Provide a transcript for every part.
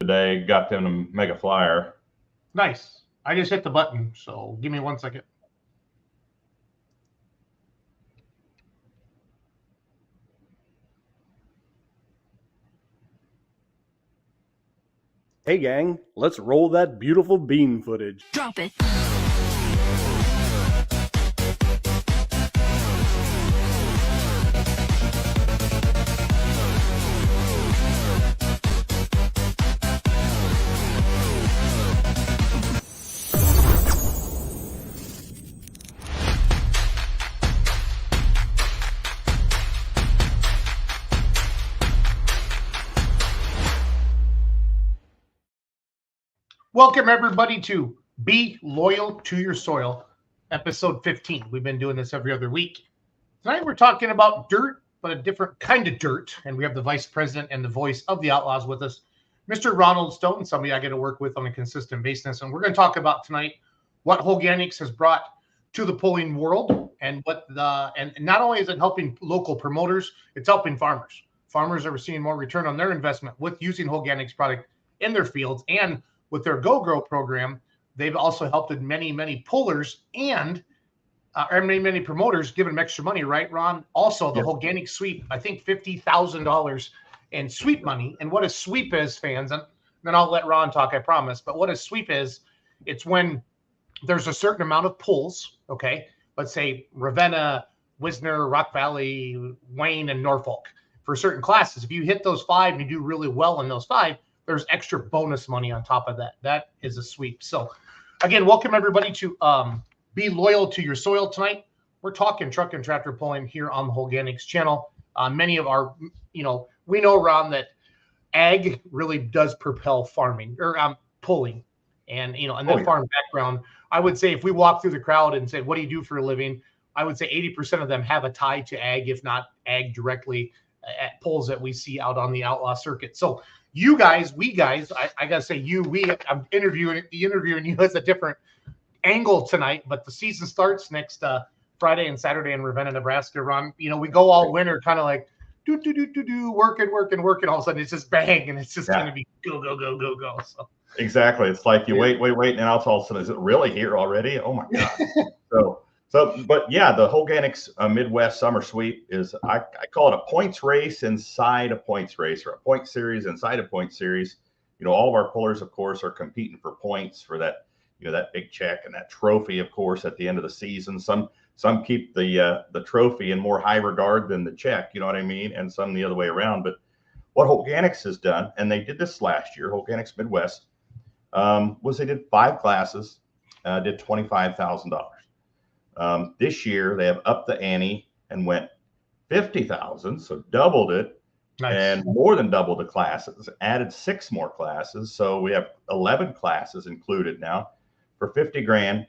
today. Got them a mega flyer. Nice. I just hit the button, so give me 1 second. Hey gang, let's roll that beautiful bean footage. Drop it. Welcome, everybody, to Be Loyal to Your Soil, episode 15. We've been doing this every other week. Tonight, we're talking about dirt, but a different kind of dirt. And we have the vice president and the voice of the Outlaws with us, Mr. Ronald Stone, somebody I get to work with on a consistent basis. And we're going to talk about tonight what Holganix has brought to the pulling world, and and not only is it helping local promoters, it's helping farmers. Farmers are seeing more return on their investment with using Holganix product in their fields, and with their Go Grow program, they've also helped many, many pullers and many promoters, giving them extra money, right, Ron? Also, the Holganix Sweep, I think $50,000 in sweep money. And what a sweep is, fans, and then I'll let Ron talk, I promise. But what a sweep is, it's when there's a certain amount of pulls, okay? Let's say Ravenna, Wisner, Rock Valley, Wayne, and Norfolk for certain classes. If you hit those five and you do really well in those five, there's extra bonus money on top of that. That is a sweep. So, again, welcome everybody to Be Loyal to Your Soil tonight. We're talking truck and tractor pulling here on the Holganix channel. Many of our, we know, Ron, that ag really does propel farming or pulling. And, and that farm background, I would say if we walk through the crowd and said, what do you do for a living? I would say 80% of them have a tie to ag, if not ag directly at pulls that we see out on the Outlaw circuit. So, you guys, I gotta say I'm interviewing you as a different angle tonight, but the season starts next Friday and Saturday in Ravenna, Nebraska. Ron, we go all winter kind of like working. All of a sudden it's just bang, and it's just gonna be go. So exactly, it's like you wait, and all of a sudden, is it really here already? Oh my God! But yeah, the Holganix Midwest Summer Sweep is, I call it a points race inside a points race, or a point series inside a point series. All of our pullers, of course, are competing for points for that, that big check and that trophy, of course, at the end of the season. Some keep the trophy in more high regard than the check, you know what I mean? And some the other way around. But what Holganix has done, and they did this last year, Holganix Midwest, was they did 5 classes, did $25,000. This year they have upped the ante and went 50,000, so doubled it. Nice. And more than doubled the classes, added 6 more classes. So we have 11 classes included now for 50 grand.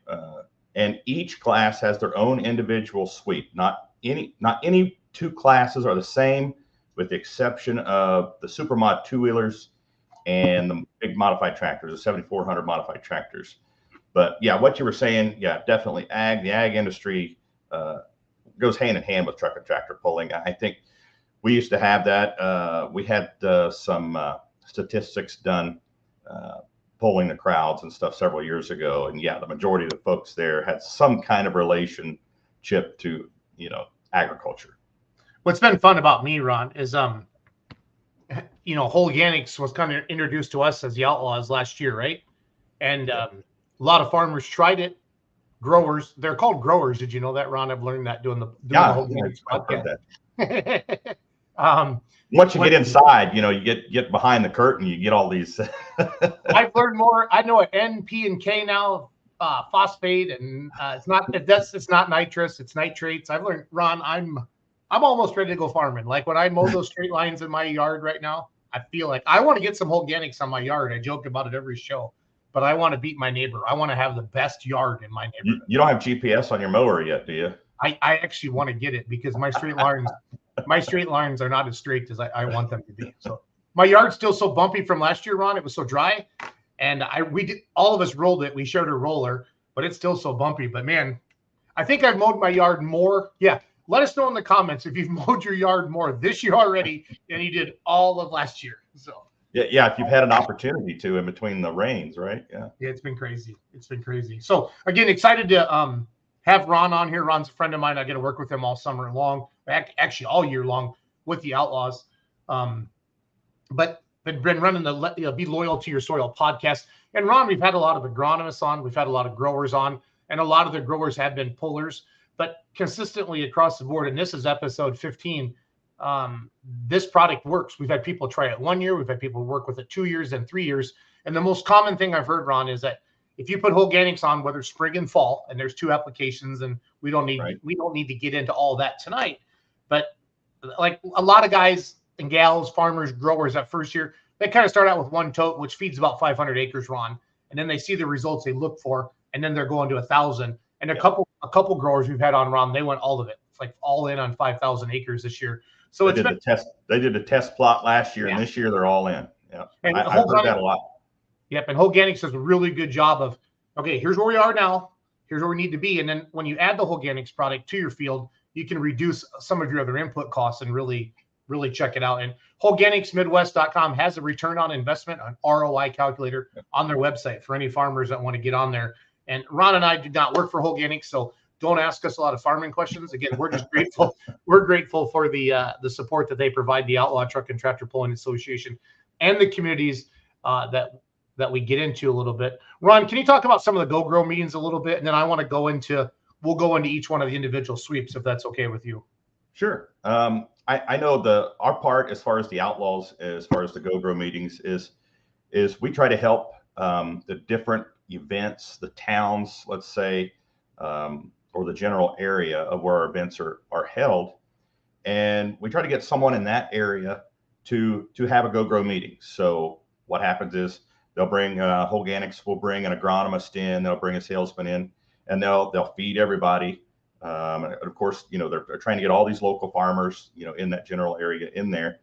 And each class has their own individual sweep. Not any 2 classes are the same, with the exception of the Supermod 2-wheelers and the big modified tractors, the 7400 modified tractors. But yeah, what you were saying, yeah, definitely the ag industry goes hand in hand with truck and tractor pulling. I think we used to have that. We had some statistics done polling the crowds and stuff several years ago. And yeah, the majority of the folks there had some kind of relationship to, agriculture. What's been fun about me, Ron, is, Holganix was kind of introduced to us as the Outlaws last year, right? And a lot of farmers tried it. Growers, they're called growers. Did you know that, Ron? I've learned that doing the Holganix podcast. Once you get inside, you get behind the curtain, you get all these. I've learned more. I know N, P, and K now, phosphate, and it's not nitrous, it's nitrates. I've learned, Ron. I'm almost ready to go farming. Like when I mow those straight lines in my yard right now, I feel like I want to get some Holganix on my yard. I joke about it every show, but I want to beat my neighbor. I want to have the best yard in my neighborhood. You don't have GPS on your mower yet, do you? I actually want to get it because my straight lines are not as straight as I want them to be. So my yard's still so bumpy from last year, Ron. It was so dry, and all of us rolled it. We shared a roller, but it's still so bumpy. But man, I think I've mowed my yard more. Yeah, let us know in the comments if you've mowed your yard more this year already than you did all of last year. So Yeah, if you've had an opportunity to in between the rains, right? Yeah. Yeah, it's been crazy. It's been crazy. So again, excited to have Ron on here. Ron's a friend of mine. I get to work with him all summer long, actually all year long with the Outlaws. But been running the Be Loyal to Your Soil podcast. And Ron, we've had a lot of agronomists on, we've had a lot of growers on, and a lot of the growers have been pullers, but consistently across the board. And this is episode 15. This product works. We've had people try it 1 year. We've had people work with it 2 years and 3 years. And the most common thing I've heard, Ron, is that if you put Holganix on, whether spring and fall, and there's 2 applications, and we don't need to get into all that tonight, but like a lot of guys and gals, farmers, growers that first year, they kind of start out with 1 tote, which feeds about 500 acres, Ron, and then they see the results they look for, and then they're going to 1,000. And a couple growers we've had on, Ron, they went all of it. It's like all in on 5,000 acres this year. So they did a test plot last year, and this year they're all in. Yeah, and I've heard that a lot. Yep, and Holganix does a really good job of, okay, here's where we are now, here's where we need to be, and then when you add the Holganix product to your field, you can reduce some of your other input costs and really check it out. And HolganixMidwest.com has a return on investment, an ROI calculator on their website for any farmers that want to get on there. And Ron and I do not work for Holganix, so don't ask us a lot of farming questions. Again, we're just grateful. We're grateful for the support that they provide the Outlaw Truck and Tractor Pulling Association and the communities that we get into a little bit. Ron, can you talk about some of the Go Grow meetings a little bit? And then we'll go into each one of the individual sweeps, if that's okay with you. Sure. I know our part as far as the Outlaws, as far as the Go Grow meetings is we try to help the different events, the towns, let's say, or the general area of where our events are held. And we try to get someone in that area to have a Go Grow meeting. So what happens is they'll bring Holganix will bring an agronomist in, they'll bring a salesman in, and they'll feed everybody. And of course, they're trying to get all these local farmers, in that general area in there.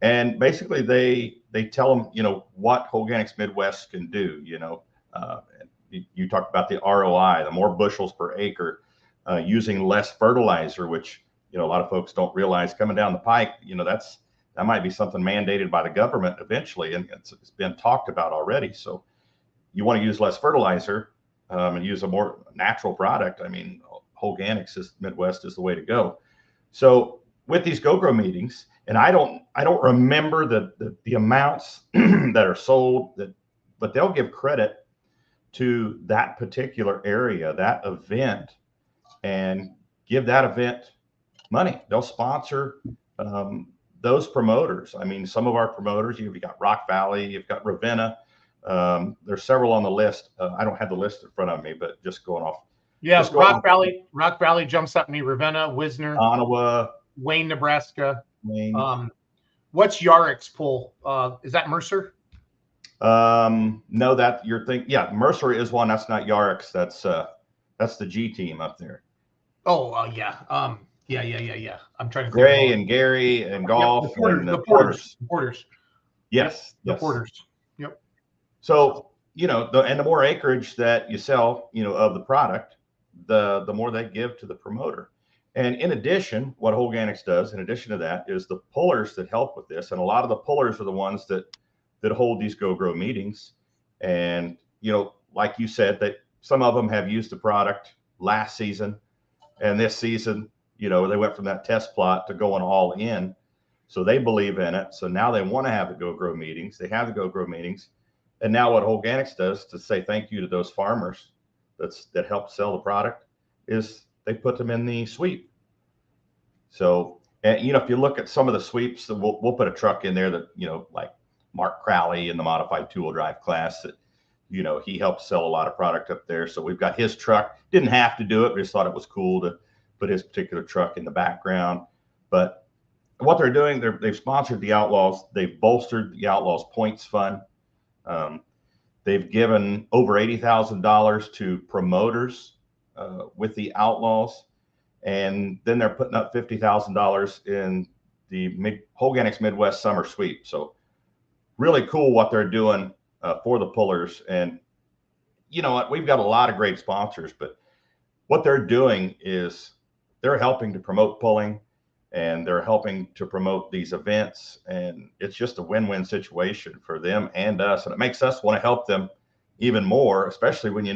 And basically they tell them, what Holganix Midwest can do, you talked about the ROI, the more bushels per acre, using less fertilizer, which, a lot of folks don't realize coming down the pike, that might be something mandated by the government eventually. And it's been talked about already. So you want to use less fertilizer and use a more natural product. I mean, Holganix Midwest is the way to go. So with these Go Grow meetings, and I don't remember the amounts that are sold, but they'll give credit to that particular area, that event, and give that event money. They'll sponsor those promoters. I mean, some of our promoters, you've got Rock Valley, you've got Ravenna. There's several on the list. I don't have the list in front of me, but just going off. Yeah, Rock Valley jumps up me. Ravenna, Wisner, Ottawa, Wayne, Nebraska. What's Yarrick's pull? Is that Mercer? No, that you're thinking. Yeah, Mercer is one. That's not Yarrick's. That's the G team up there. Oh, yeah. Yeah. I'm trying to. Gray and Gary and Golf and the Porters. Yes, the Porters. Yep. So the more acreage that you sell, of the product, the more they give to the promoter. And in addition, what Holganix does, in addition to that, is the pullers that help with this. And a lot of the pullers are the ones that hold these Go Grow meetings. And, like you said, that some of them have used the product last season. And this season, they went from that test plot to going all in. So they believe in it. So now they want to have the Go Grow meetings. They have the Go Grow meetings. And now what Holganix does to say thank you to those farmers that helped sell the product is they put them in the sweep. So, and if you look at some of the sweeps, we'll put a truck in there that, like Mark Crowley in the modified two-wheel drive class that, he helped sell a lot of product up there. So we've got his truck. Didn't have to do it. We just thought it was cool to put his particular truck in the background. But what they're doing, they've sponsored the Outlaws. They've bolstered the Outlaws Points Fund. They've given over $80,000 to promoters with the Outlaws. And then they're putting up $50,000 in the Holganix Midwest Summer Sweep. So really cool what they're doing for the pullers. And you know what? We've got a lot of great sponsors, but what they're doing is they're helping to promote pulling and they're helping to promote these events, and it's just a win-win situation for them and us, and it makes us want to help them even more, especially when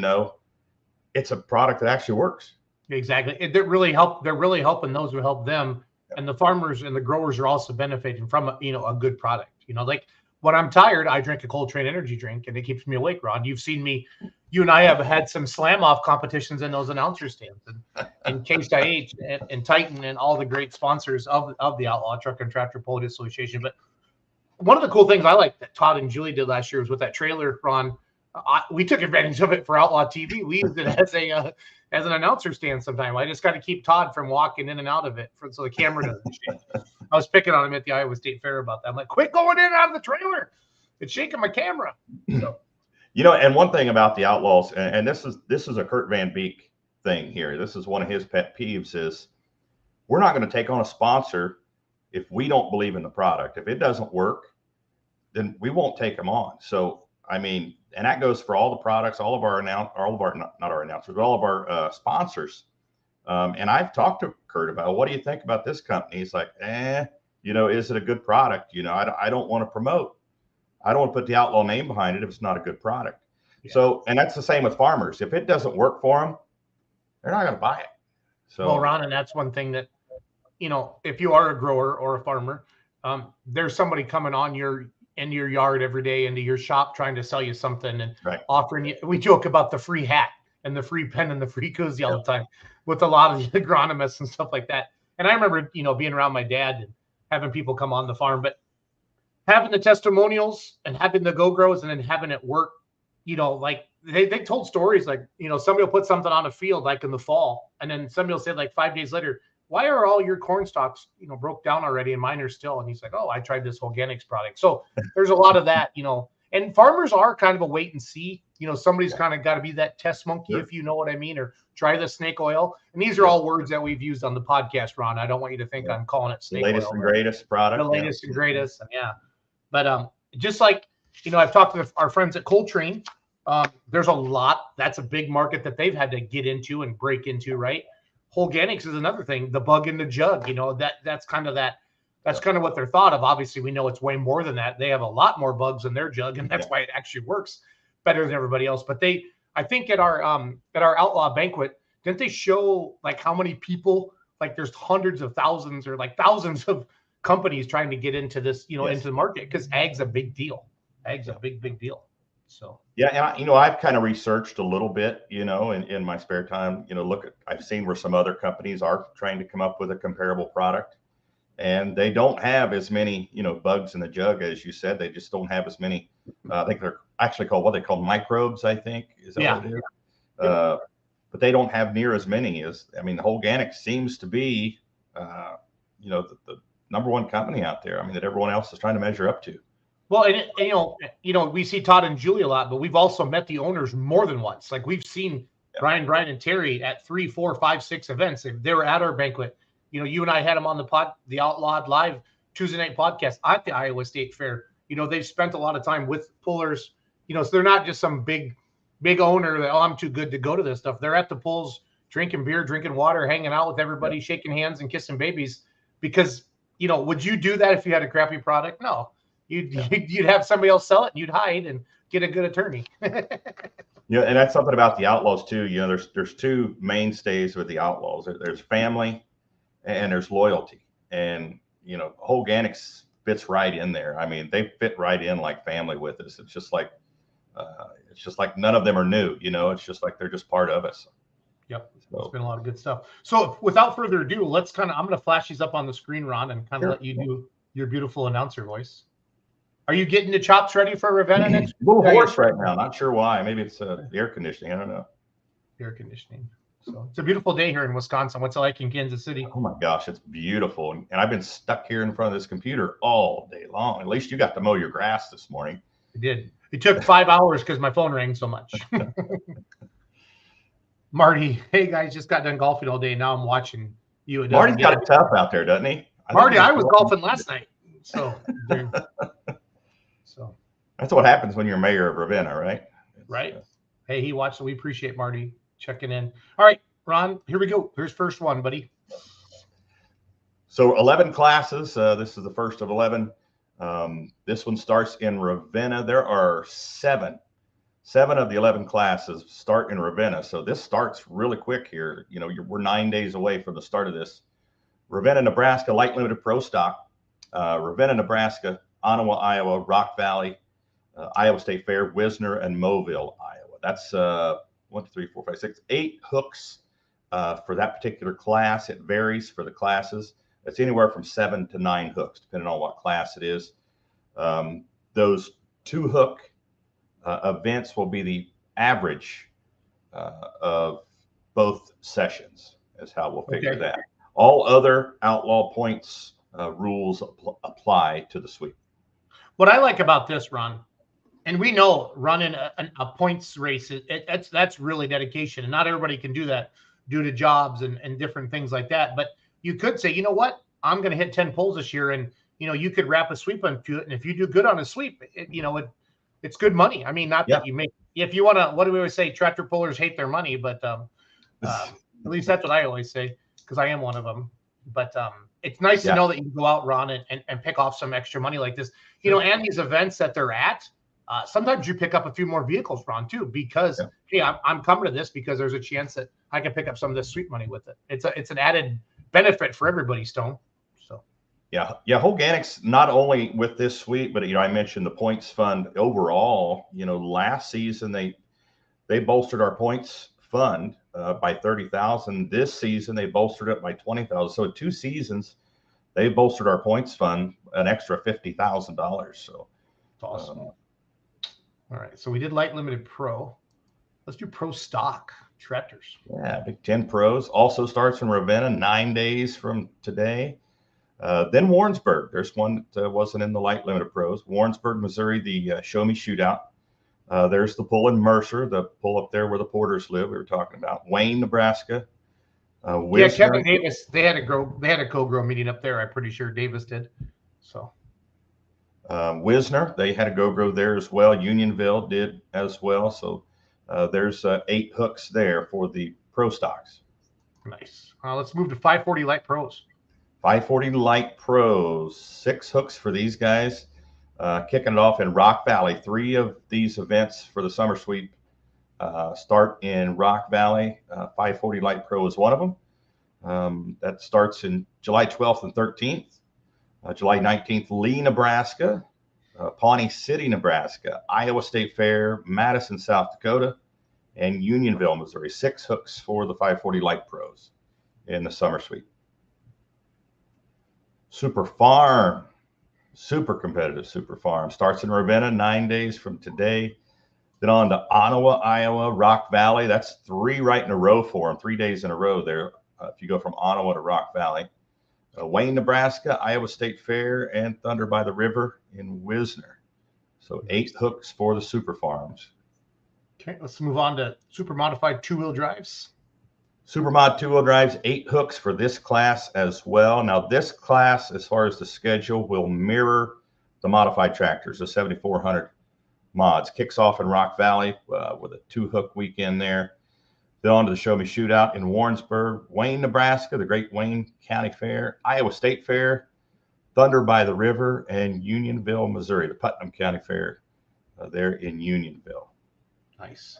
it's a product that actually works. Exactly. They're really helping those who help them, and the farmers and the growers are also benefiting from a good product. Like when I'm tired, I drink a Coltrane energy drink, and it keeps me awake. Ron, you've seen me. You and I have had some slam off competitions in those announcer stands, and Case IH and Titan and all the great sponsors of the Outlaw Truck and Tractor Pulley Association. But one of the cool things I like that Todd and Julie did last year was with that trailer, Ron. We took advantage of it for Outlaw TV. We used it as an announcer stand sometime. I just got to keep Todd from walking in and out of it so the camera doesn't shake. I was picking on him at the Iowa State Fair about that. I'm like, quit going in and out of the trailer. It's shaking my camera. So. And one thing about the Outlaws, and this is a Kurt Van Beek thing here. This is one of his pet peeves is we're not going to take on a sponsor if we don't believe in the product. If it doesn't work, then we won't take them on. So, and that goes for all the products, all of our sponsors. And I've talked to Kurt about, what do you think about this company? He's like, is it a good product? I don't want to promote. I don't want to put the Outlaw name behind it if it's not a good product. Yeah. So, and that's the same with farmers. If it doesn't work for them, they're not going to buy it. So, well, Ron, and that's one thing that, if you are a grower or a farmer, there's somebody coming on in your yard every day into your shop trying to sell you something and offering you. We joke about the free hat and the free pen and the free koozie all the time with a lot of the agronomists and stuff like that. And I remember, being around my dad and having people come on the farm, but having the testimonials and having the go-grows and then having it work, like they told stories like, somebody will put something on a field like in the fall, and then somebody will say like 5 days later, why are all your corn stalks, broke down already and mine are still? And he's like, oh, I tried this Holganix product. So there's a lot of that, and farmers are kind of a wait and see. Somebody's kind of got to be that test monkey, if you know what I mean, or try the snake oil. And these are all words that we've used on the podcast, Ron. I don't want you to think I'm calling it snake oil. The latest and greatest product. The latest and greatest, yeah. But just like, I've talked to our friends at Coltrane. There's a lot. That's a big market that they've had to get into and break into, right? Holganix is another thing. The bug in the jug, that's kind of that. That's kind of what they're thought of. Obviously, we know it's way more than that. They have a lot more bugs in their jug, and that's why it actually works better than everybody else. But I think at our Outlaw banquet, didn't they show like how many people? Like there's hundreds of thousands or like thousands of companies trying to get into this, into the market, because ag's a big deal. Ag's a big deal. So yeah, and I've kind of researched a little bit, in my spare time. I've seen where some other companies are trying to come up with a comparable product, and they don't have as many, bugs in the jug as you said. They just don't have as many. I think they're actually called what they call microbes. I think is that what it is? But they don't have near as many as. The Holganix seems to be, the number one company out there. that everyone else is trying to measure up to. Well, and we see Todd and Julie a lot, but we've also met the owners more than once. Like we've seen Brian, and Terry at 3, 4, 5, 6 events. They were at our banquet. You and I had them on the Outlawed Live Tuesday night podcast at the Iowa State Fair. They've spent a lot of time with pullers. So they're not just some big owner that, I'm too good to go to this stuff. They're at the pulls, drinking beer, drinking water, hanging out with everybody, shaking hands and kissing babies. Because would you do that if you had a crappy product? No. You'd have somebody else sell it, and you'd hide and get a good attorney. And that's something about the Outlaws too. There's two mainstays with the Outlaws. There's family, and there's loyalty. And Holganix fits right in there. They fit right in like family with us. It's just like none of them are new. It's just like they're just part of us. Yep, it's been a lot of good stuff. So without further ado, I'm going to flash these up on the screen, Ron, and kind of let you do your beautiful announcer voice. Are you getting the chops ready for Ravenna next week? A little hoarse right now. Not sure why. Maybe it's the air conditioning. I don't know. Air conditioning. So it's a beautiful day here in Wisconsin. What's it like in Kansas City? Oh my gosh, it's beautiful. And I've been stuck here in front of this computer all day long. At least you got to mow your grass this morning. I did. It took 5 hours because my phone rang so much. Marty, hey guys, just got done golfing all day. Now I'm watching you. Marty's got it tough out there, doesn't he? Marty, I was golfing last night. So that's what happens when you're mayor of Ravenna, right? Right. Hey, he watched, so we appreciate Marty checking in. All right, Ron, here we go. Here's first one, buddy. So 11 classes. This is the first of 11. This one starts in Ravenna. There are seven of the 11 classes start in Ravenna. So this starts really quick here. You know, we're 9 days away from the start of this. Ravenna, Nebraska, light limited pro stock. Ravenna, Nebraska, Ottawa, Iowa, Rock Valley, Iowa State Fair, Wisner, and Mobile, Iowa. That's 1, 2, 3, 4, 5, 6, 8 hooks for that particular class. It varies for the classes. It's anywhere from 7 to 9 hooks, depending on what class it is. Those 2 hook events will be the average of both sessions, is how we'll figure that. All other Outlaw points rules apply to the sweep. What I like about this, Ron, and we know running a points race, that's really dedication, and not everybody can do that due to jobs and different things like that. But you could say, you know what, I'm going to hit 10 poles this year, and you know, you could wrap a sweep onto it, and if you do good on a sweep, it's good money. I mean, not that you make. If you want to, what do we always say? Tractor pullers hate their money, but at least that's what I always say, because I am one of them. But it's nice to know that you can go out, Ron, and pick off some extra money like this. You know, and these events that they're at, sometimes you pick up a few more vehicles, Ron, too, because hey, I'm coming to this because there's a chance that I can pick up some of this sweep money with it. It's an added benefit for everybody, Stone. So yeah, Holganix, not only with this sweep, but I mentioned the points fund overall. You know, last season they bolstered our points fund by 30,000. This season they bolstered it by 20,000. So in 2 seasons, they bolstered our points fund an extra $50,000. So awesome. All right, so we did light limited pro. Let's do pro stock tractors. Yeah, Big Ten pros also starts in Ravenna 9 days from today. Then Warrensburg. There's one that wasn't in the light limited pros. Warrensburg, Missouri, the Show Me Shootout. There's the pull in Mercer, the pull up there where the Porters live. We were talking about Wayne, Nebraska. Kevin Davis. They had a co-grow meeting up there. I'm pretty sure Davis did. So Wisner, they had a go-grow there as well. Unionville did as well. So there's 8 hooks there for the pro stocks. Nice. Let's move to 540 light pros. 540 light pros, 6 hooks for these guys. Kicking it off in Rock Valley. 3 of these events for the summer sweep start in Rock Valley. 540 light pro is one of them. That starts in July 12th and 13th. July 19th, Lee, Nebraska. Pawnee City, Nebraska. Iowa State Fair, Madison, South Dakota, and Unionville, Missouri. 6 hooks for the 540 light pros in the summer sweep. Super Farm, super competitive Super Farm. Starts in Ravenna 9 days from today. Then on to Ottawa, Iowa, Rock Valley. That's 3 right in a row for them, 3 days in a row there. If you go from Ottawa to Rock Valley. Wayne, Nebraska, Iowa State Fair, and Thunder by the River in Wisner. So 8 hooks for the Super Farms. Okay, let's move on to super modified 2-wheel drives. Supermod 2-wheel drives, 8 hooks for this class as well. Now, this class, as far as the schedule, will mirror the modified tractors, the 7400 mods. Kicks off in Rock Valley with a 2-hook weekend there. Then on to the Show Me Shootout in Warrensburg, Wayne, Nebraska, the Great Wayne County Fair, Iowa State Fair, Thunder by the River, and Unionville, Missouri, the Putnam County Fair there in Unionville. Nice.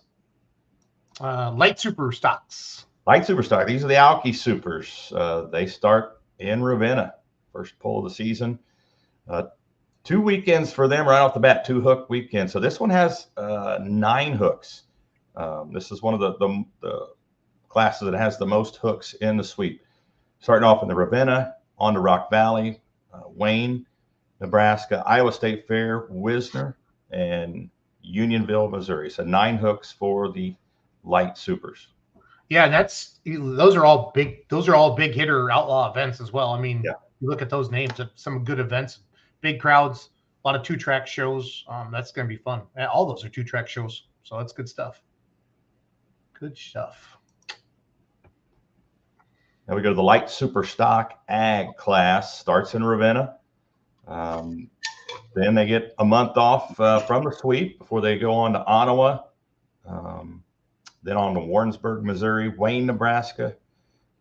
Light super stocks. Light super stock. These are the Alki Supers. They start in Ravenna. First pull of the season. 2 weekends for them right off the bat. 2-hook weekend. So this one has 9 hooks. This is one of the classes that has the most hooks in the sweep. Starting off in the Ravenna, on to Rock Valley, Wayne, Nebraska, Iowa State Fair, Wisner, and Unionville, Missouri. So 9 hooks for the light supers. Yeah, those are all big hitter Outlaw events as well. I mean, you look at those names, some good events, big crowds, a lot of 2-track shows. That's going to be fun. All those are 2-track shows, so that's good stuff. Good stuff. Now we go to the light super stock ag class. Starts in Ravenna. Then they get a month off from the sweep before they go on to Ottawa. Then on to Warrensburg, Missouri, Wayne, Nebraska,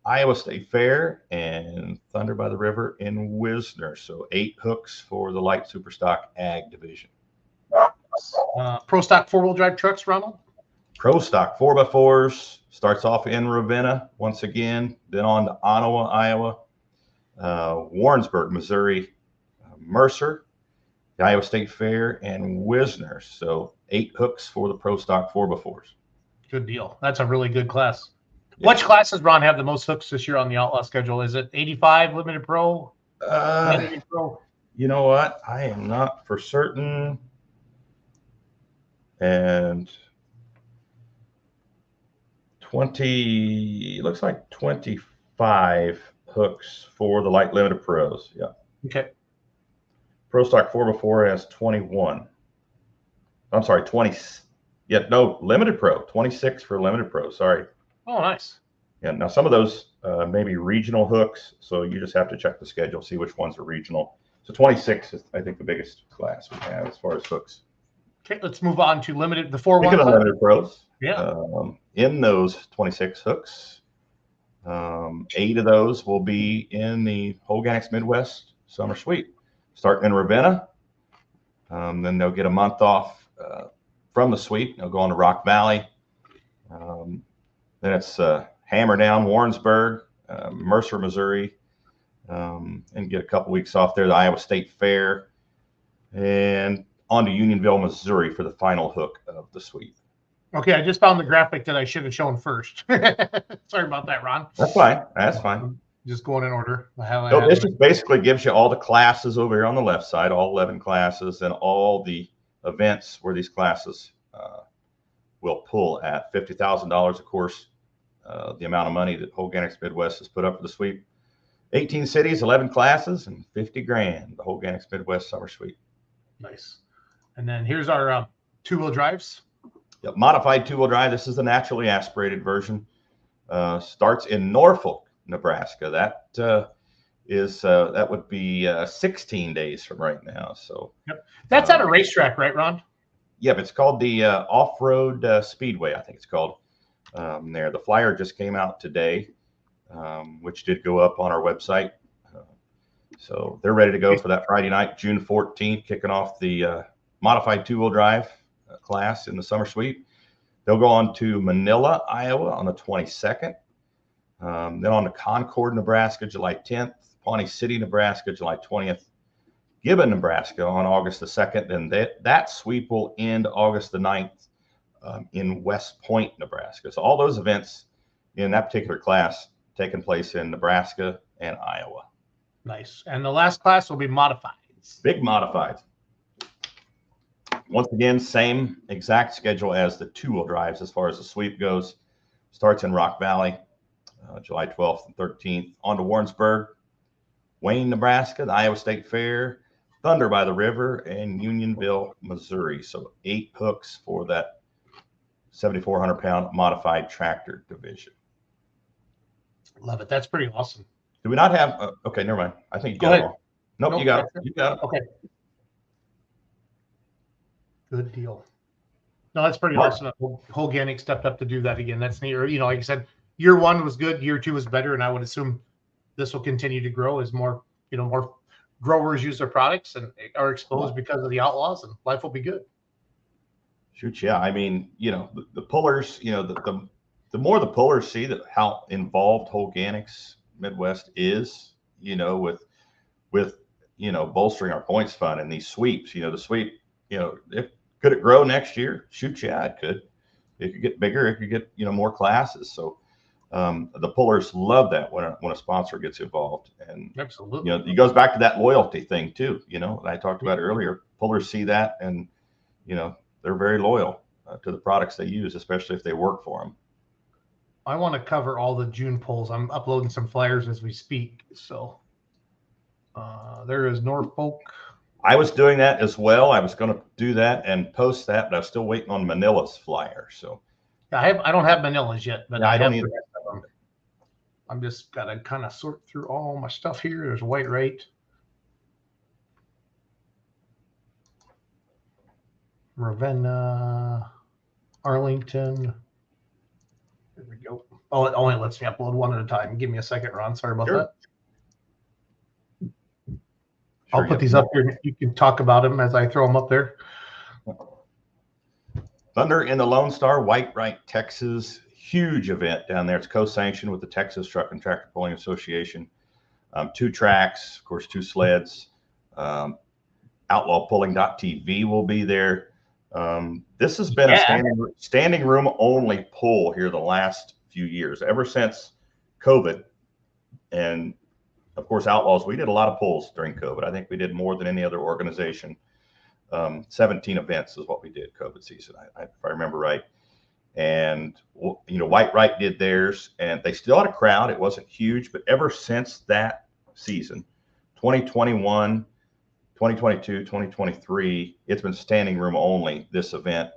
Iowa State Fair, and Thunder by the River in Wisner. So 8 hooks for the light superstock ag division. Pro stock 4-wheel drive trucks, Ronald? Pro stock 4x4s starts off in Ravenna once again, then on to Ottawa, Iowa, Warrensburg, Missouri, Mercer, the Iowa State Fair, and Wisner. So 8 hooks for the pro stock 4x4s. Good deal. That's a really good class. Yeah. Which class does Ron have the most hooks this year on the Outlaw schedule? Is it 85 Limited Pro? Pro? You know what? I am not for certain. And 20, it looks like 25 hooks for the light limited pros. Yeah. Okay. Pro stock 4x4 has 21. I'm sorry, 20. Yeah, no, limited pro, 26 for limited pro. Sorry. Oh, nice. Yeah. Now some of those may be regional hooks, so you just have to check the schedule, see which ones are regional. So 26 is, I think, the biggest class we have as far as hooks. Okay, let's move on to limited. The 4-1. Limited pros. Yeah. In those 26 hooks, 8 of those will be in the Holganix Midwest Summer Sweep, starting in Ravenna. Then they'll get a month off from the sweep. They'll go on to Rock Valley. Then it's Hammer Down, Warrensburg, Mercer, Missouri, and get a couple weeks off there. The Iowa State Fair, and on to Unionville, Missouri for the final hook of the sweep. Okay, I just found the graphic that I should have shown first. Sorry about that, Ron. That's fine. That's fine. Just going in order. This just basically gives you all the classes over here on the left side, all 11 classes, and all the events where these classes will pull at $50,000, of course, the amount of money that Holganix Midwest has put up for the sweep. 18 cities, 11 classes, and 50 grand, the Holganix Midwest Summer Sweep. Nice. And then here's our 2-wheel drives. Yep, modified 2-wheel drive. This is the naturally aspirated version. Starts in Norfolk, Nebraska. That would be 16 days from right now. So yep. That's at a racetrack, right, Ron? Yep, it's called the Off-Road Speedway, I think it's called. There, the flyer just came out today, which did go up on our website. So they're ready to go for that Friday night, June 14th, kicking off the modified 2-wheel drive class in the summer sweep. They'll go on to Manila, Iowa on the 22nd. Then on to Concord, Nebraska, July 10th. Pawnee City, Nebraska, July 20th. Gibbon, Nebraska on August the 2nd. And that sweep will end August the 9th in West Point, Nebraska. So all those events in that particular class taking place in Nebraska and Iowa. Nice. And the last class will be modifieds. Big modifieds. Once again, same exact schedule as the 2-wheel drives as far as the sweep goes. Starts in Rock Valley, July 12th and 13th. On to Warrensburg, Wayne, Nebraska, the Iowa State Fair, Thunder by the River, and Unionville, Missouri. So 8 hooks for that 7,400-pound modified tractor division. Love it. That's pretty awesome. Do we not have? Okay, never mind. I think you got it all. Nope, you got it. You got it. Okay. Good deal. No, that's pretty awesome. Holganix stepped up to do that again. That's neat. You know, like I said, year 1 was good, year 2 was better, and I would assume this will continue to grow as more, more growers use their products and are exposed because of the Outlaws, and life will be good. Shoot, yeah. I mean, the pullers, the more the pullers see that how involved Holganix Midwest is, with bolstering our points fund and these sweeps, the sweep, could it grow next year? Shoot, yeah, it could. It could get bigger. It could get, more classes. So the pullers love that when a sponsor gets involved. And absolutely, it goes back to that loyalty thing too. That I talked about earlier. Pullers see that, and they're very loyal to the products they use, especially if they work for them. I want to cover all the June polls. I'm uploading some flyers as we speak. So there is Norfolk. I was doing that as well. I was going to do that and post that, but I was still waiting on Manila's flyer. So I don't have Manila's yet, but I don't either. I'm just got to kind of sort through all my stuff here. There's White Right, Ravenna, Arlington. There we go. Oh, it only lets me upload one at a time. Give me a second, Ron. Sorry about that. I'll put these up here. You can talk about them as I throw them up there. Thunder in the Lone Star, White, Texas. Huge event down there. It's co-sanctioned with the Texas Truck and Tractor Pulling Association. 2 tracks, of course, 2 sleds. Outlaw Pulling.tv will be there. This has been a standing room only pull here the last few years, ever since COVID. And of course, Outlaws, we did a lot of pulls during COVID. I think we did more than any other organization. 17 events is what we did COVID season, if I remember right. And, White did theirs, and they still had a crowd. It wasn't huge, but ever since that season, 2021, 2022, 2023, it's been standing room only, this event.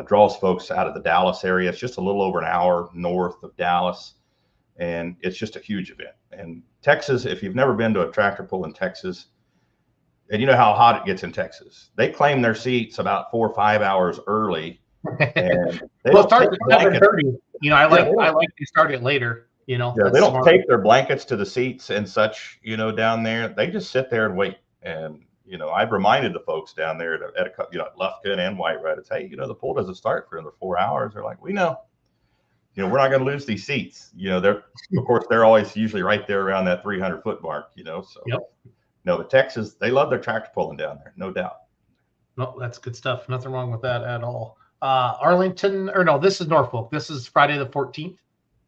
Draws folks out of the Dallas area. It's just a little over an hour north of Dallas, and it's just a huge event. And Texas, if you've never been to a tractor pull in Texas, and you know how hot it gets in Texas, they claim their seats about 4 or 5 hours early. And they well, it starts at 7:30. I like to start it later. They don't take their blankets to the seats and such. Down there, they just sit there and wait. And I've reminded the folks down there at Lufkin and White, it's, hey, the pull doesn't start for another 4 hours. They're like, we know. We're not going to lose these seats. They're always usually right there around that 300-foot mark. So. Yep. No, but Texas, they love their tractor pulling down there, no doubt. No, that's good stuff. Nothing wrong with that at all. Arlington, this is Norfolk. This is Friday the 14th.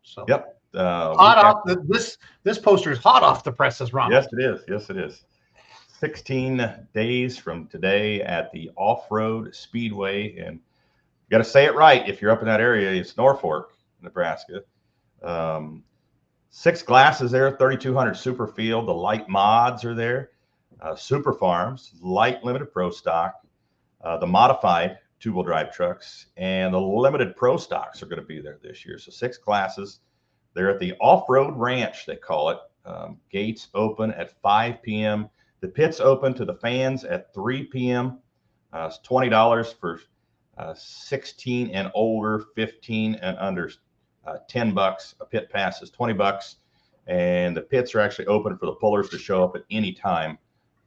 So yep. Hot off this poster is hot off the presses, Ron. Yes, it is. Yes, it is. 16 days from today at the Off-Road Speedway, and you got to say it right if you're up in that area. It's Norfolk, Nebraska. 6 classes there, 3,200 super field. The light mods are there. Super farms, light limited pro stock, the modified 2-wheel drive trucks, and the limited pro stocks are going to be there this year. So 6 classes. They're at the Off-Road Ranch, they call it. Gates open at 5 p.m. The pits open to the fans at 3 p.m. It's $20 for 16 and older, 15 and under. $10. A pit pass is $20, and the pits are actually open for the pullers to show up at any time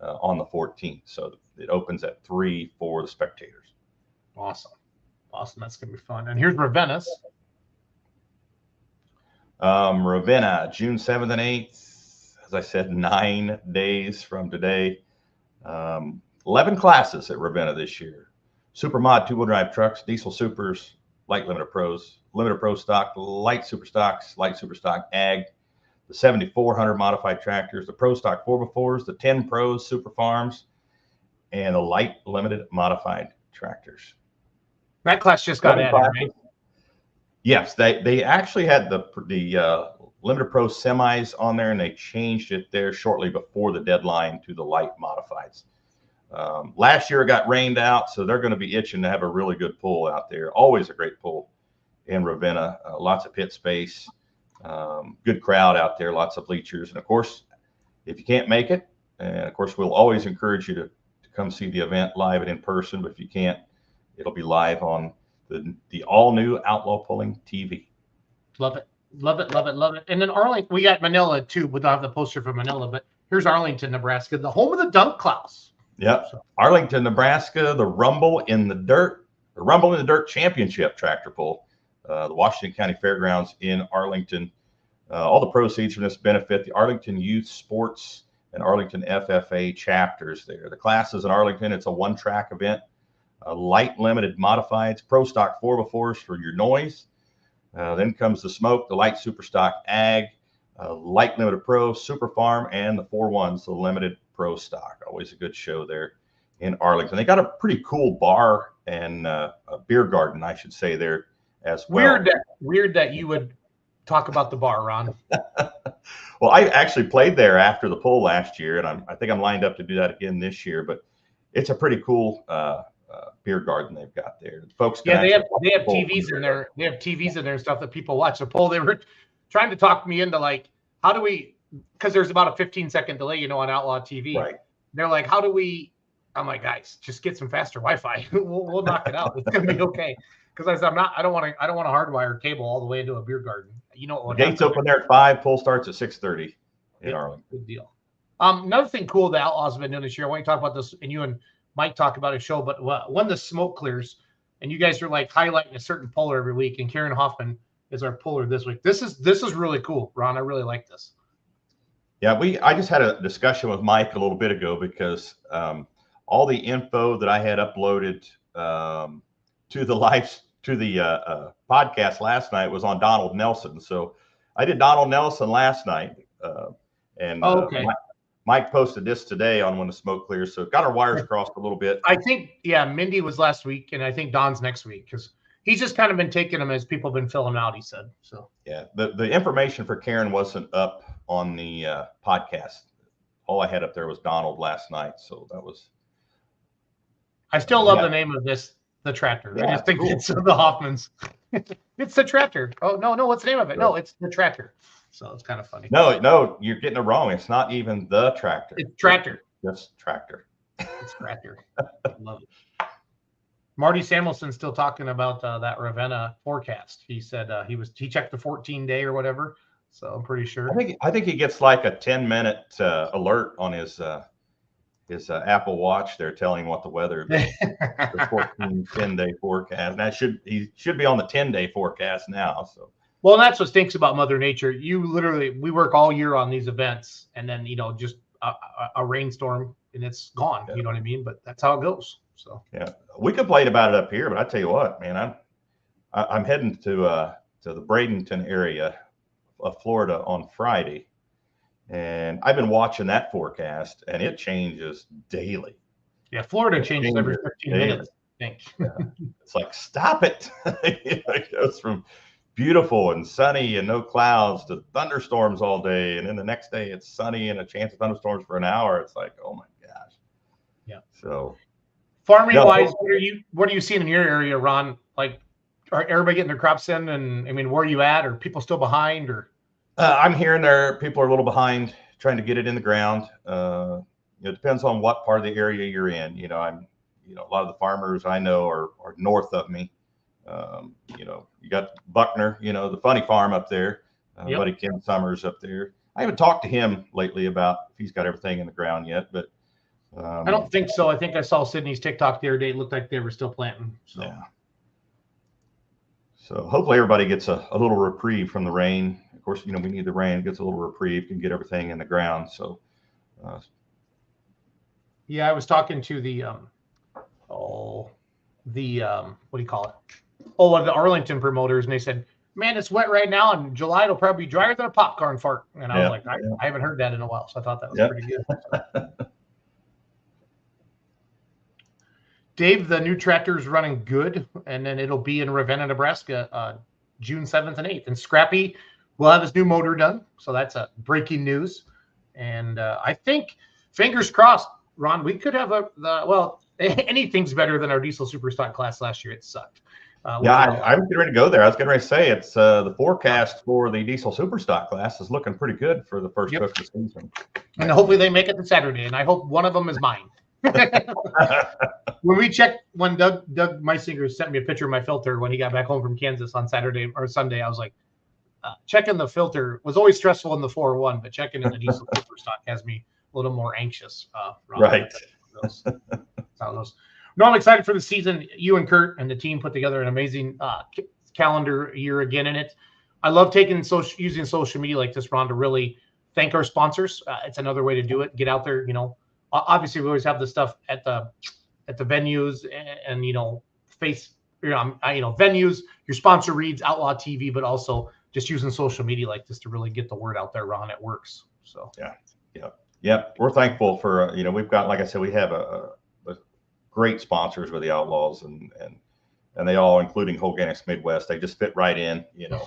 on the 14th. So it opens at 3 for the spectators. Awesome. That's gonna be fun. And here's Ravenna's. Ravenna, June 7th and 8th. As I said, 9 days from today. 11 classes at Ravenna this year. Super mod 2-wheel drive trucks, diesel supers, light limited pros, limited pro stock, light super stocks, light super stock ag, the 7,400 modified tractors, the pro stock 4x4s, the 10 pros super farms, and the light limited modified tractors. That class just got added, right? Yes, they actually had the limited pro semis on there, and they changed it there shortly before the deadline to the light modifieds. Last year it got rained out, so they're going to be itching to have a really good pull out there. Always a great pull in Ravenna. Lots of pit space, good crowd out there, lots of bleachers. And of course, if you can't make it, and of course we'll always encourage you to come see the event live and in person, but if you can't, it'll be live on the all-new Outlaw Pulling TV. Love it. And then Arlington, we got Manila too. We don't have the poster for Manila, but here's Arlington, Nebraska, the home of the Dunk Klaus. Yep. So. Arlington, Nebraska, the Rumble in the Dirt Championship tractor pull. The Washington County Fairgrounds in Arlington. All the proceeds from this benefit the Arlington Youth Sports and Arlington FFA chapters there. The classes in Arlington, it's a 1-track event. Light limited modifieds, pro stock 4x4s for your noise. Then comes the smoke, the light super stock ag, light limited pro, super farm, and the 4-1s, the limited pro stock. Always a good show there in Arlington. They got a pretty cool bar and a beer garden, I should say, there as well. Weird that you would talk about the bar, Ron. Well, I actually played there after the pull last year, and I think I'm lined up to do that again this year. But it's a pretty cool beer garden they've got there. Folks, they have TVs in there. They have TVs in there and stuff that people watch. The pull, they were trying to talk me into how do we? Because there's about a 15-second delay, on Outlaw TV. Right. They're like, how do we? I'm like, guys, just get some faster Wi-Fi. we'll knock it out. It's gonna be okay. because I said I don't want to hardwire cable all the way into a beer garden. You know what? The gates open there at 5. Pool starts at 6:30 in Arlington. Good deal. Another thing cool the Outlaws have been doing this year. I want to talk about this, and you and Mike talk about a show. But when the smoke clears, and you guys are like highlighting a certain puller every week, and Karen Hoffman is our puller this week. This is really cool, Ron. I really like this. Yeah, I just had a discussion with Mike a little bit ago because all the info that I had uploaded to the podcast last night was on Donald Nelson. So I did Donald Nelson last night, and okay. Mike posted this today on when the smoke clears. So got our wires crossed a little bit. I think Mindy was last week, and I think Don's next week because he's just kind of been taking them as people have been filling out. He said so. Yeah, the information for Karen wasn't up on the podcast. All I had up there was Donald last night, so that was. I still love the name of this, the tractor. Yeah, I just think cool. it's the Hoffmans. It's the tractor. Oh no, what's the name of it? No, it's the tractor. So it's kind of funny. No, you're getting it wrong. It's not even the tractor. It's tractor. Just tractor. It's tractor. Love it. Marty Samuelson's still talking about that Ravenna forecast. He said he checked the 14-day or whatever. So I'm pretty sure. I think he gets like a 10-minute alert on his Apple Watch. They're telling him what the weather is. The 10-day forecast. And he should be on the 10-day forecast now. So. Well, that's what stinks about Mother Nature. We work all year on these events, and then just a rainstorm and it's gone. Yeah. You know what I mean? But that's how it goes. So yeah, we complain about it up here, but I tell you what, man, I'm heading to the Bradenton area of Florida on Friday, and I've been watching that forecast, and it changes daily. Yeah, Florida changes every 15 minutes. I think. Yeah. It's like, stop it! It goes from beautiful and sunny and no clouds to thunderstorms all day, and then the next day it's sunny and a chance of thunderstorms for an hour. It's like, oh my gosh. Yeah. So, farming wise, what are you seeing in your area, Ron? Like, are everybody getting their crops in? And I mean, where are you at? Are people still behind? Or I'm hearing people are a little behind trying to get it in the ground. It depends on what part of the area you're in. A lot of the farmers I know are north of me. You got Buckner, the funny farm up there. Yep. Buddy Kim Summers up there. I haven't talked to him lately about if he's got everything in the ground yet, but I don't think so. I think I saw Sydney's TikTok the other day. It looked like they were still planting. So. Yeah. So hopefully everybody gets a little reprieve from the rain. Of course, we need the rain, gets a little reprieve, can get everything in the ground. So, yeah, I was talking to the what do you call it? Of the Arlington promoters, and they said, man, it's wet right now, and July it'll probably be drier than a popcorn fart. And I was like, I haven't heard that in a while, so I thought that was pretty good. Dave, the new tractor is running good, and then it'll be in Ravenna, Nebraska, June 7th and 8th. And Scrappy will have his new motor done, so that's breaking news. And I think, fingers crossed, Ron, we could have anything's better than our diesel superstock class last year. It sucked. I'm getting ready to go there. I was getting ready to say it's the forecast for the diesel superstock class is looking pretty good for the first push of the season. And hopefully they make it to Saturday, and I hope one of them is mine. When Doug Meisinger sent me a picture of my filter when he got back home from Kansas on Saturday or Sunday, I was like, checking the filter was always stressful in the 401, but checking in the diesel superstock has me a little more anxious. Right. That's how it goes. No, I'm excited for the season. You and Kurt and the team put together an amazing calendar year again in it. I love using social media like this, Ron, to really thank our sponsors. It's another way to do it. Get out there, Obviously, we always have the stuff at the venues and venues. Your sponsor reads Outlaw TV, but also just using social media like this to really get the word out there, Ron. It works. So yeah. We're thankful for we've got, like I said, we have a great sponsors with the Outlaws, and they all, including Holganix Midwest, they just fit right in,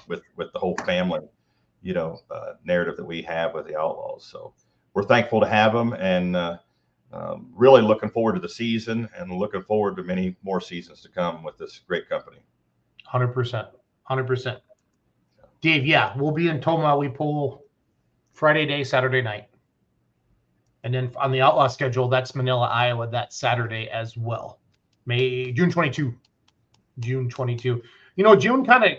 with the whole family, narrative that we have with the Outlaws. So we're thankful to have them, and really looking forward to the season and looking forward to many more seasons to come with this great company. 100%. Dave, we'll be in Tomah. We pull Friday day, Saturday night. And then on the Outlaw schedule, that's Manila, Iowa, that Saturday as well. June 22. June 22. You know, June kind of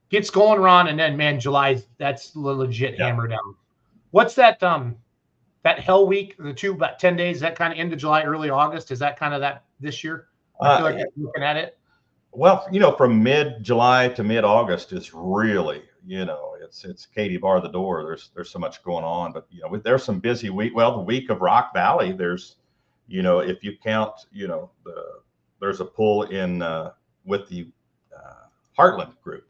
gets going, Ron, and then man, July, that's legit hammer down. What's that that Hell Week, about 10 days, that kind of end of July, early August? Is that kind of that this year? I feel like I'm looking at it. Well, from mid-July to mid-August is really, it's Katie bar the door. There's so much going on, but there's some busy week. Well, the week of Rock Valley, there's, if you count, there's a pull in with the Heartland group,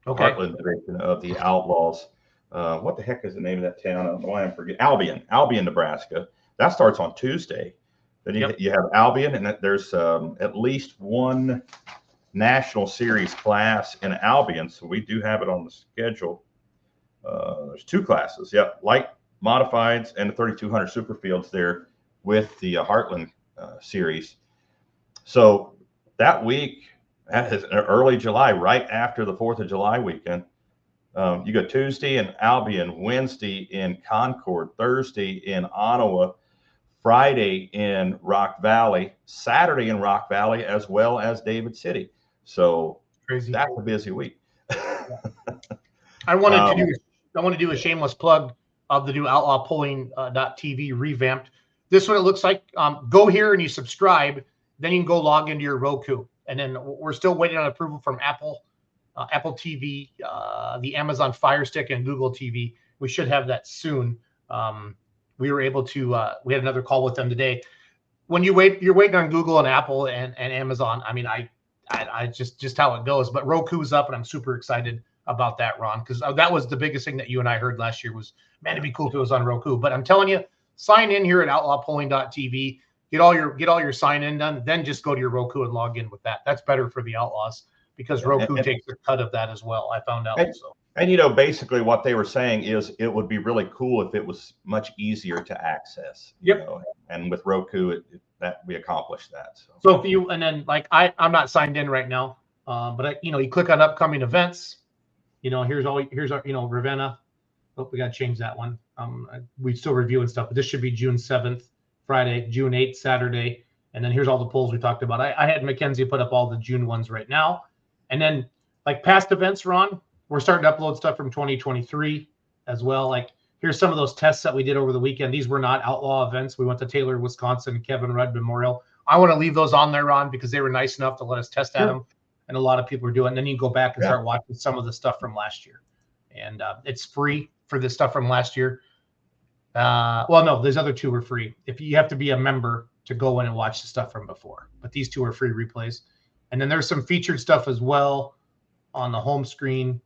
Heartland division of the Outlaws. What the heck is the name of that town? I don't know why I'm forgetting. Albion, Nebraska. That starts on Tuesday. Then you have Albion, and there's at least one National Series class in Albion, so we do have it on the schedule. There's two classes, light modifieds and the 3200 Superfields there with the Heartland Series. So that week, that is early July, right after the 4th of July weekend. You go Tuesday in Albion, Wednesday in Concord, Thursday in Ottawa, Friday in Rock Valley, Saturday in Rock Valley, as well as David City. So crazy. That's a busy week. I want to do a shameless plug of the new Outlaw Polling.tv revamped. This is what it looks like. Go here and you subscribe. Then you can go log into your Roku. And then we're still waiting on approval from Apple TV, the Amazon Fire Stick, and Google TV. We should have that soon. We were able to. We had another call with them today. When you're waiting on Google and Apple and Amazon. I mean, I just how it goes. But Roku's up, and I'm super excited about that, Ron, because that was the biggest thing that you and I heard last year was, man, it'd be cool if it was on Roku. But I'm telling you, sign in here at outlawpolling.tv. Get all your sign in done. Then just go to your Roku and log in with that. That's better for the Outlaws because Roku takes a cut of that as well. I found out. And basically what they were saying is it would be really cool if it was much easier to access. And with Roku, that we accomplished that. So if you, and then like I'm not signed in right now, but you click on upcoming events. Here's our Ravenna. Oh, we got to change that one. We still reviewing stuff, but this should be June 7th, Friday, June 8th, Saturday. And then here's all the polls we talked about. I had Mackenzie put up all the June ones right now. And then like past events, Ron, we're starting to upload stuff from 2023 as well. Like here's some of those tests that we did over the weekend. These were not Outlaw events. We went to Taylor, Wisconsin, Kevin Rudd Memorial. I want to leave those on there, Ron, because they were nice enough to let us test at them. And a lot of people are doing it. And then you can go back and start watching some of the stuff from last year. And it's free for the stuff from last year. Well, no, these other two were free. If you have to be a member to go in and watch the stuff from before. But these two are free replays. And then there's some featured stuff as well on the home screen.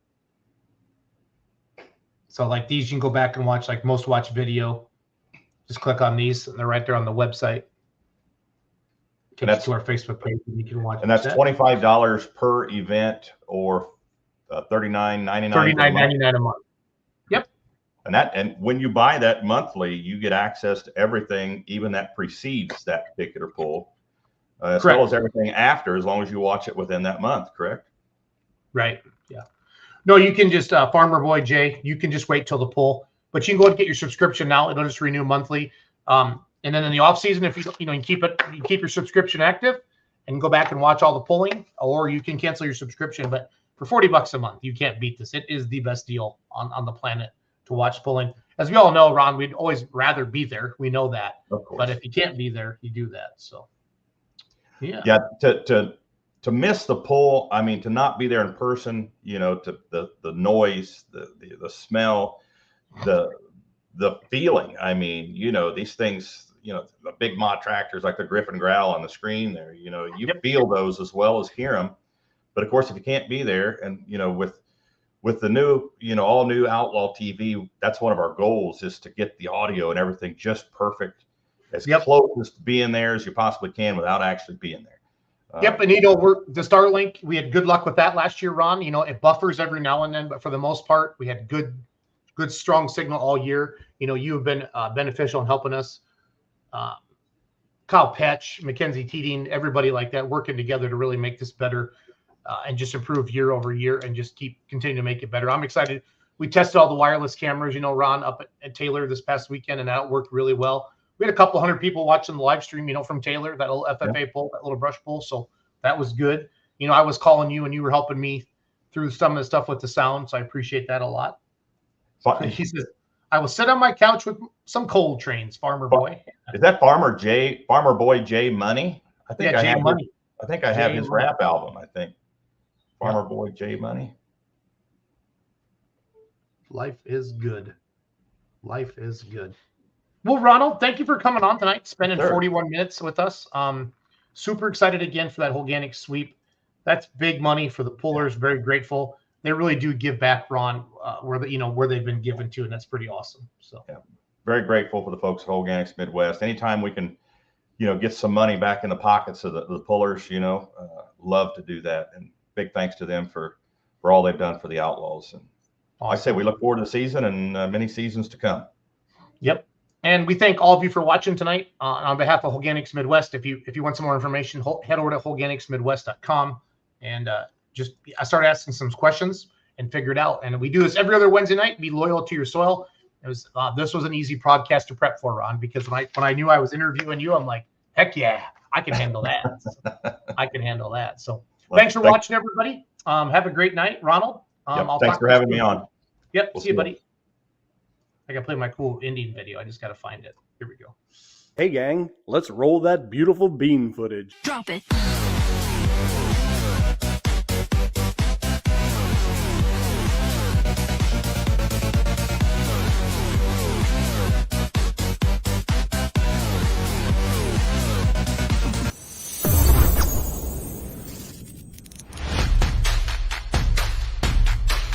So like these, you can go back and watch like most watched video. Just click on these, and they're right there on the website. Take you to our Facebook page, and you can watch. And that's $25 per event, or $39.99. $39.99 a month. Yep. And when you buy that monthly, you get access to everything, even that precedes that particular poll, as well as everything after, as long as you watch it within that month. Correct. Right. Yeah. No, you can just Farmer Boy Jay. You can just wait till the poll, but you can go and get your subscription now. It'll just renew monthly. And then in the off season, if you keep your subscription active and go back and watch all the polling, or you can cancel your subscription. But for $40 a month, you can't beat this. It is the best deal on the planet to watch polling. As we all know, Ron, we'd always rather be there. We know that. Of course. But if you can't be there, you do that. So, yeah. Yeah. To miss the poll, I mean, to not be there in person, to the noise, the smell, the feeling. I mean, these things. The big mod tractors like the Griffin Growl on the screen there, you feel those as well as hear them. But of course, if you can't be there, and with the new, all new Outlaw TV, that's one of our goals, is to get the audio and everything just perfect, as close as to being there as you possibly can without actually being there. And the Starlink, we had good luck with that last year, Ron. It buffers every now and then, but for the most part, we had good strong signal all year. You have been beneficial in helping us. Kyle Petch, Mackenzie Teeding, everybody like that working together to really make this better and just improve year over year and just continue to make it better. I'm excited. We tested all the wireless cameras, Ron, up at Taylor this past weekend, and that worked really well. We had a couple hundred people watching the live stream, from Taylor, that little FFA poll, that little brush poll. So that was good. I was calling you and you were helping me through some of the stuff with the sound. So I appreciate that a lot. He says, I will sit on my couch with some cold trains, Farmer Boy. Is that Farmer Boy J Money? I think Jay Money. I think I have his rap album, I think. Farmer Boy J Money. Life is good. Life is good. Well, Ronald, thank you for coming on tonight, spending 41 minutes with us. Super excited again for that Holganix sweep. That's big money for the pullers. Very grateful. They really do give back, Ron, where they've been given to, and that's pretty awesome. So very grateful for the folks at Holganix Midwest. Anytime we can, get some money back in the pockets of the pullers, love to do that. And big thanks to them for all they've done for the Outlaws. And awesome. Like I say, we look forward to the season and many seasons to come. Yep. And we thank all of you for watching tonight. On behalf of Holganix Midwest, if you want some more information, head over to holganixmidwest.com and I started asking some questions and figure it out. And we do this every other Wednesday night. Be loyal to your soil. This was an easy podcast to prep for, Ron, because when I knew I was interviewing you, I'm like, heck yeah, I can handle that. I can handle that. So thanks for watching, everybody. Have a great night, Ronald. Thanks for having me on. Yep. We'll see you, buddy. I got to play my cool Indian video. I just got to find it. Here we go. Hey, gang, let's roll that beautiful bean footage. Drop it.